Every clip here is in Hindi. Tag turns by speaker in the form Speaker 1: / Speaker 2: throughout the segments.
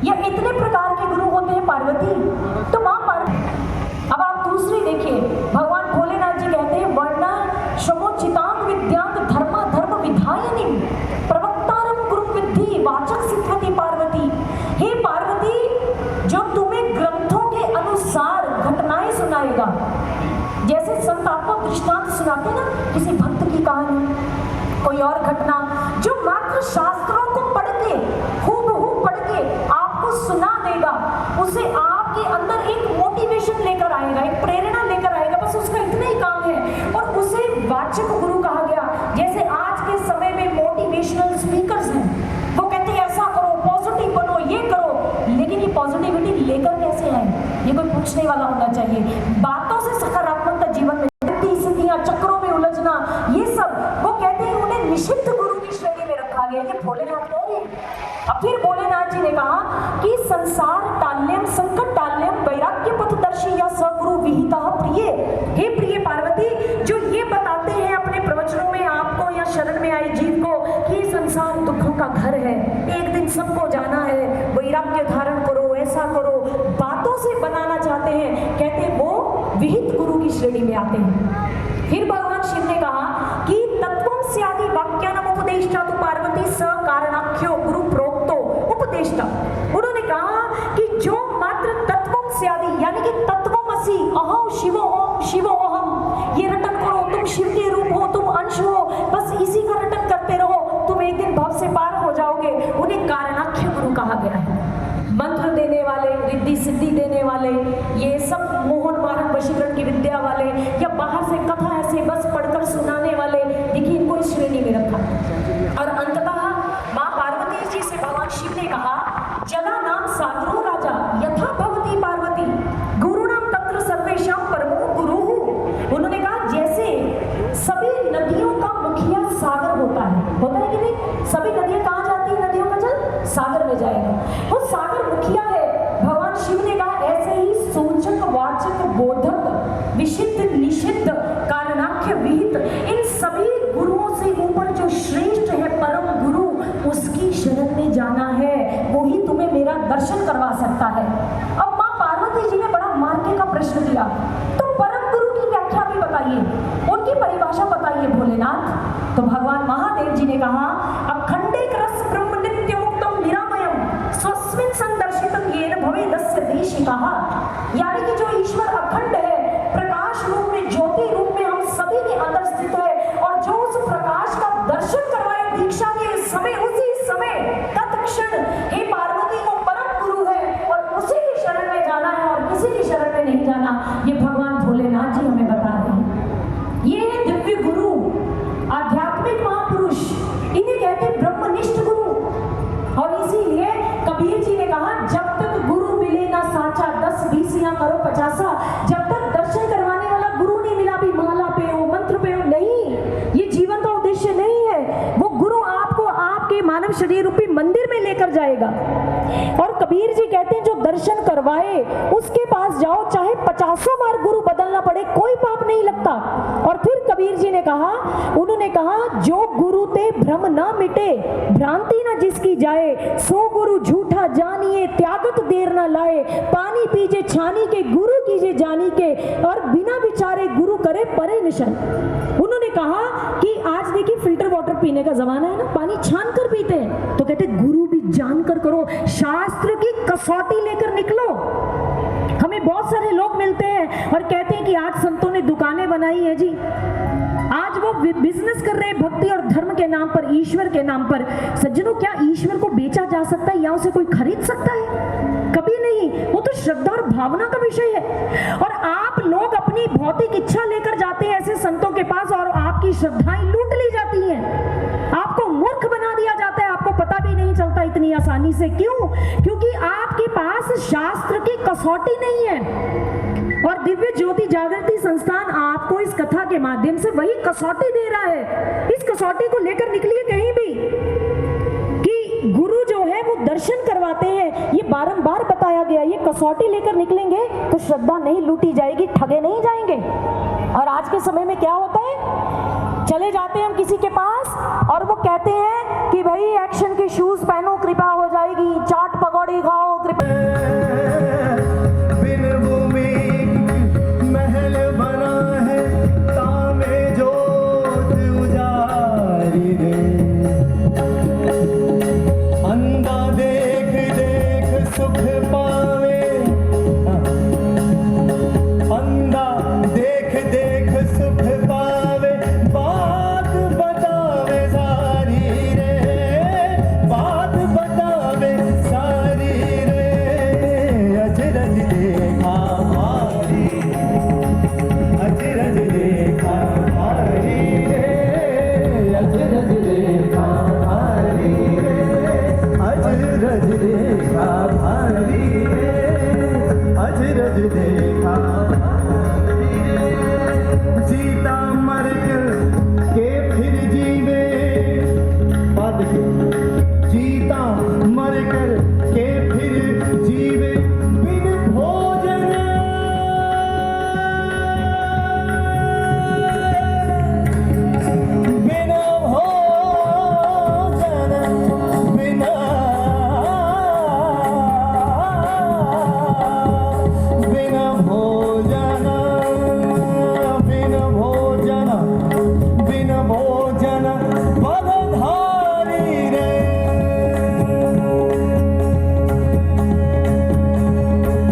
Speaker 1: ये इतने प्रकार के गुरु होते हैं पार्वती। तो मां पार्वती, अब आप दूसरी देखिए, भगवान भोलेनाथ जी कहते हैं वर्णा शमोचितांग विद्यांग धर्मा धर्म विधायिनी प्रवक्तारम गुरु विद्धि वाचक सिद्धवती पार्वती। हे पार्वती, जो तुम्हें ग्रंथों के अनुसार घटनाएं सुनाएगा, जैसे संत आपको दृष्टांत सुनाते ना किसी भक्त की कहानी, कोई और घटना, जो मात्र शास्त्रों को पढ़ के हूबहू पढ़ के आपको सुना देगा, उसे आपके अंदर एक मोटिवेशन लेकर आएगा, एक प्रेरणा लेकर आएगा, बस उसका इतना ही काम है। और उसे वाचक गुरु कहा गया। जैसे आज के समय में मोटिवेशनल स्पीकर्स हैं, वो कहते हैं ऐसा करो, पॉजिटिव बनो, ये करो, लेकिन ये पॉजिटिविटी लेकर कैसे आए, ये कोई पूछने वाला होना चाहिए। बातों से सकारात्मकता जीवन में, स्थितियां, चक्रों में उलझना, ये सब वो कहते हैं उन्हें निषिद्ध गुरु की श्रेणी में रखा गया। ये भोलेनाथ कह रहे हैं। अब फिर भोलेनाथ जी ने कहा कि संसार टाल्यम संकट टाल्यम वैराग्य पथदर्शी या सगुरु विहिता प्रिय। हे प्रिय पार्वती, जो ये बताते हैं अपने प्रवचनों में आपको या शरण में आई जीव को कि संसार दुखों का घर है, एक दिन सबको जाना है, वैराग्य धारण करो, ऐसा करो, बातों से बनाना चाहते हैं, कहते हैं वो विहित गुरु की श्रेणी में आते हैं। फिर भगवान शिव ने कहा कि तत्वं स्यादि वाक्यानाम उपदेष्टा तो पार्वती स कारणाख्यो गुरु प्रोक्तो उपदेष्टा। उन्होंने कहा कि जो मात्र तत्वं स्यादि यानी कि तत्वमसि अहं शिवो ओम शिवो अहम, ये रटन करो, तुम शिव के रूप हो, तुम अंश हो, बस इसी का रटन करते रहो, तुम एक दिन भव से पार हो जाओगे, उन्हें कारणाख्य गुरु कहा गया है। मंत्र देने वाले, रिद्धि सिद्धि देने वाले, ये सब मोहन मारक वशीकरण की विद्या वाले, या बाहर से कथा ऐसे बस पढ़कर सुनाने वाले, देखिए इनको इस श्रेणी में रखा। और अंततः मां पार्वती जी से भगवान शिव ने कहा जला नाम सागरो राजा यथा भवती पार्वती गुरुणाम तत्र सर्वेषां परमो गुरुः। उन्होंने कहा जैसे सभी नदियों का मुखिया सागर होता है कि नहीं, सभी नदियां कहाँ जाती है, नदियों का जल सागर में जाएगा, वो सागर मुखिया है। भगवान शिव ने कहा ऐसे ही सूचक वाचक बोधक विशिष्ट निषिद्ध कारणाख्य विहित, इन सभी गुरुओं से ऊपर जो श्रेष्ठ है परम गुरु, उसकी शरण में जाना है, वही तुम्हें मेरा दर्शन करवा सकता है। अब मां पार्वती जी ने बड़ा मार्के का प्रश्न दिया, तो परम गुरु की व्याख्या भी बताइए, उनकी परिभाषा बताइए भोलेनाथ। तो भगवान महादेव जी ने कहा अखंडे रस ब्रह्म नित्य मुक्तम निरामयम स्वस्मिन् संदर्शितम येन भवेदस्य देशिकः। यानी कि जो ईश्वर अखंड है, प्रकाश रूप में, ज्योति रूप में हम सभी के अंदर स्थित है, और जो उस प्रकाश का दर्शन करवाए दीक्षा के समय, उसी समय तत्क्षण हे पार्वती को परम गुरु है और उसी की शरण में जाना है और किसी की शरण में नहीं जाना। ये भगवान भोलेनाथ जी हमें बता रहे हैं। ये है दिव्य गुरु, आध्यात्मिक महापुरुष, इन्हें कहते हैं ब्रह्मनिष्ठ गुरु। और इसीलिए कबीर जी ने कहा जब तक गुरु मिले ना साचा 10-20 या करो 50, जब तक दर्शन करवाने वाला गुरु नहीं मिला, भी माला पे हो, मंत्र पे हो, नहीं, ये जीवन का उद्देश्य नहीं है। वो गुरु आपको आपके मानव शरीर रूपी मंदिर में लेकर जाएगा। और कबीर जी कहते हैं जो दर्शन करवाए उसके पास जाओ, चाहे 50 बार गुरु बदलना पड़े, कोई पाप नहीं लगता। और फिर कबीर जी ने कहा, उन्होंने कहा जो गुरु ते भ्रम ना मिटे भ्रांति ना जिसकी जाए, सो गुरु झूठा जानिए त्यागत देर ना लाए, पानी पीजे छानी के गुरु कीजे जानी के, और बिना विचारे गुरु करे परे निशन। उन्होंने कहा कि आज देखिए फिल्टर वाटर पीने का जमाना है ना, पानी छान कर पीते हैं, तो कहते गुरु भी जानकर करो, शास्त्र की कसौटी लेकर निकलो। हमें बहुत सारे लोग मिलते हैं और कहते हैं कि आज संतों ने दुकानें बनाई है जी, आज वो बिजनेस कर रहे हैं भक्ति और धर्म के नाम पर, ईश्वर के नाम पर। सज्जनों, क्या ईश्वर को बेचा जा सकता है या उसे कोई खरीद सकता है? कभी नहीं, वो तो श्रद्धा और भावना का विषय है। और आप लोग अपनी भौतिक इच्छा लेकर जाते हैं ऐसे संतों के पास और आपकी श्रद्धाएं लूट ली जाती हैं, आपको मूर्ख बना दिया जाता है, आपको पता भी नहीं चलता इतनी आसानी से। क्यों? क्योंकि आपके पास शास्त्र की कसौटी नहीं है। और दिव्य ज्योति जागृति संस्थान आपको इस कथा के माध्यम से वही कसौटी दे रहा है। इस कसौटी को लेकर निकलिए कहीं भी कि गुरु जो है वो दर्शन करवाते हैं, ये बारंबार बताया गया। ये कसौटी लेकर निकलेंगे तो श्रद्धा नहीं लूटी जाएगी, ठगे नहीं जाएंगे। और आज के समय में क्या होता है, चले जाते हैं हम किसी के पास और वो कहते हैं कि भाई एक्शन के शूज पहनो, कृपा
Speaker 2: मर कर के फिर जीवे बिन भोजन। बिना भोजन बिना भोजन बिन भोजन पदधारी रे।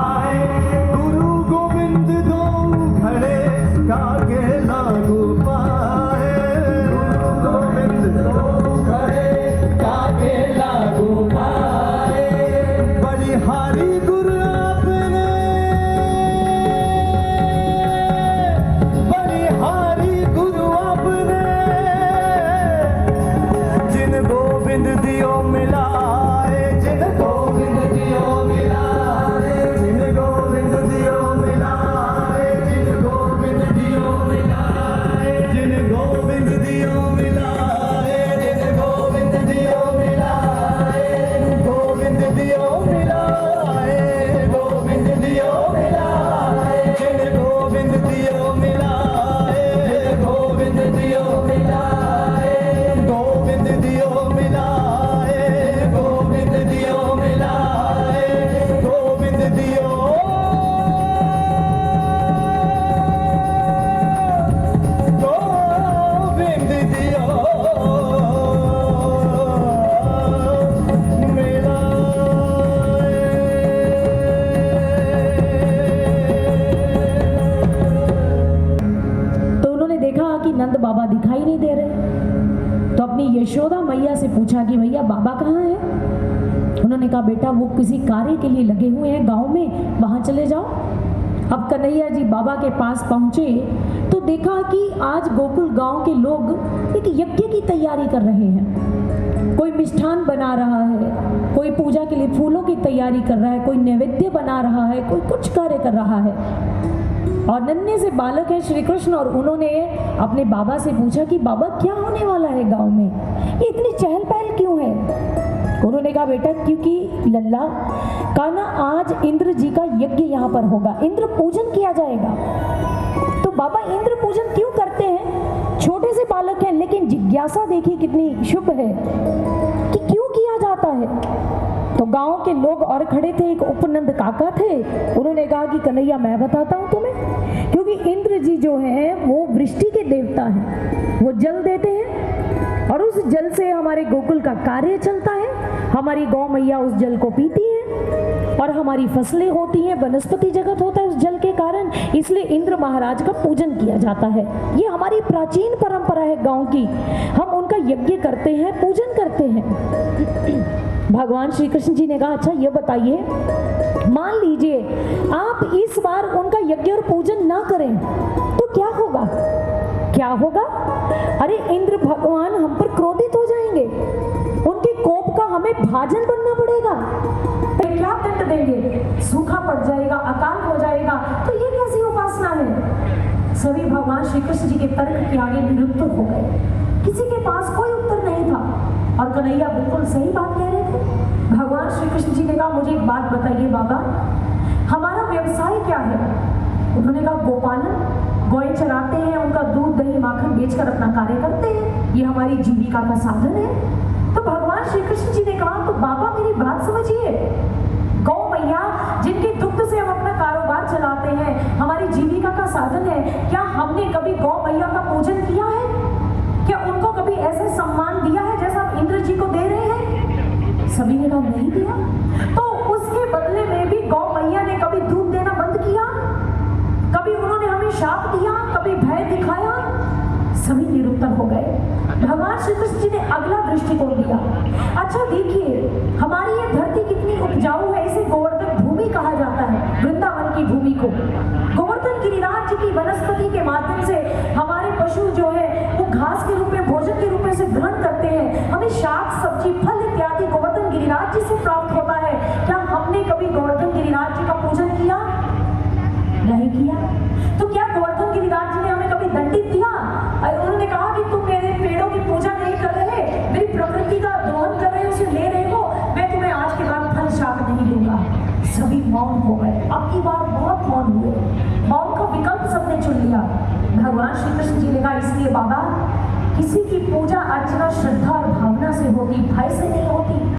Speaker 2: आए गुरु गोविंद दो खड़े कागे लागू पाए। गुरु गोविंद दो खड़े कागे लागू पाए। बलिहारी गुरु आपने बलिहारी गुरु आपने जिन गोविंद दियो मिलाए। जिन गोविंद दियो मिलाए। जिन गोविंद दियो मिलाए। जिन गोविंद दियो मिलाए। जिन गोविंद दियो मिलाए। जिन गोविंद दियो मिलाए। गोविंद दियो मिलाए। गोविंद दियो मिलाए। जिन गोविंद दियो मिलाए। गोविंद दियो मिलाए। गोविंद दियो मिलाए। गोविंद दियो मिलाए। गोविंद दियो गोविंद दियो
Speaker 1: तो उन्होंने देखा कि नंद बाबा दिखाई नहीं दे रहे, तो अपनी यशोदा मैया से पूछा कि भैया बाबा कहाँ है। उन्होंने कहा बेटा वो किसी कार्य के लिए लगे हुए हैं गांव में, वहां चले जाओ। अब कन्हैया जी बाबा के पास पहुंचे तो देखा कि आज गोकुल गांव के लोग एक यज्ञ की तैयारी कर रहे हैं। कोई मिष्ठान बना रहा है, कोई पूजा के लिए फूलों की तैयारी कर रहा है, कोई नैवेद्य बना रहा है, कोई कुछ कार्य कर रहा है। और नन्हे से बालक है श्री कृष्ण, और उन्होंने अपने बाबा से पूछा कि बाबा क्या होने वाला है गांव में, ये इतनी चहल पहल क्यों है। उन्होंने कहा बेटा क्योंकि लल्ला का ना आज इंद्र जी का यज्ञ यहाँ पर होगा, इंद्र पूजन किया जाएगा। तो बाबा इंद्र पूजन क्यों करते हैं, छोटे से बालक हैं, लेकिन जिज्ञासा देखिए कितनी शुभ है कि क्यों किया जाता है। तो गांव के लोग और खड़े थे, एक उपनंद काका थे, उन्होंने कहा कि कन्हैया मैं बताता हूँ तुम्हें, क्योंकि इंद्र जी जो हैं वो वृष्टि के देवता हैं, वो जल देते हैं और उस जल से हमारे गोकुल का कार्य चलता है। हमारी गौ मैया उस जल को पीती है और हमारी फसलें होती हैं, वनस्पति जगत होता है उस जल के कारण, इसलिए इंद्र महाराज का पूजन किया जाता है। ये हमारी प्राचीन परंपरा है गांव की, हम उनका यज्ञ करते हैं, पूजन करते हैं। भगवान श्री कृष्ण जी ने कहा अच्छा ये बताइए, मान लीजिए आप इस बार उनका यज्ञ और पूजन ना करें तो क्या होगा। क्या होगा, अरे इंद्र भगवान हम पर क्रोधित हो जाएंगे, उनके कोप का हमें भाजन बनना पड़ेगा। क्या दंड देंगे, सूखा पड़ जाएगा, अकाल हो जाएगा, तो ये कैसी उपासना है। सभी भगवान श्री कृष्ण जी के तर्क के आगे निरुत्तर हो गए, किसी के पास कोई उत्तर नहीं था। और कन्हैया बिल्कुल सही बात कह रहे थे। भगवान श्री कृष्ण जी ने कहा मुझे एक बात बताइए बाबा, हमारा व्यवसाय क्या है। उन्होंने कहा गोपालन, गौएं चराते हैं, उनका दूध दही माखन बेचकर अपना कार्य करते हैं, ये हमारी जीविका का साधन है। तो भगवान श्री कृष्ण जी ने कहा तो बाबा मेरी बात समझिए, गौ मैया जिनके दुग्ध से हम अपना कारोबार चलाते हैं, हमारी जीविका का साधन है, क्या हमने कभी गौ मैया का पूजन किया है, क्या उनको कभी ऐसा सम्मान दिया है जैसा आप इंद्र जी को दे रहे हैं। सभी ने कहा नहीं दिया। तो उसके बदले में भी गौ मैया ने कभी दूध देना बंद किया, कभी उन्होंने हमें शाप दिया, कभी भय दिखाया। सभी निरुत्तर हो गए। भगवान श्री कृष्ण जी ने अगला दृष्टिकोण दिया, अच्छा देखिए हमारी ये धरती कितनी उपजाऊ है, इसे गोवर्धन भूमि कहा जाता है, वृंदावन की भूमि को। गोवर्धन गिरिराज जी की वनस्पति के माध्यम से हमारे पशु जो है वो घास के रूप में, भोजन के रूप में से ग्रहण करते हैं, हमें शाक सब्जी फल इत्यादि गोवर्धन गिरिराज जी से प्राप्त होता है। क्या हमने कभी गोवर्धन गिरिराज जी का पूजन किया, नहीं किया। तो क्या गोवर्धन गिरिराज जी ने हमें कभी दंडित किया, उन्होंने कहा कि तुम मेरे पेड़ों की पूजा नहीं कर रहे, मेरी प्रकृति का दोहन कर रहे हो, उसे ले रहे हो, मैं तुम्हें सभी मौन हो गए। अब की बार बहुत मौन हुए, मौन का विकल्प सबने चुन लिया। भगवान श्री कृष्ण जी ने कहा, इसलिए बाबा, किसी की पूजा अर्चना श्रद्धा और भावना से होगी, भय से नहीं होती।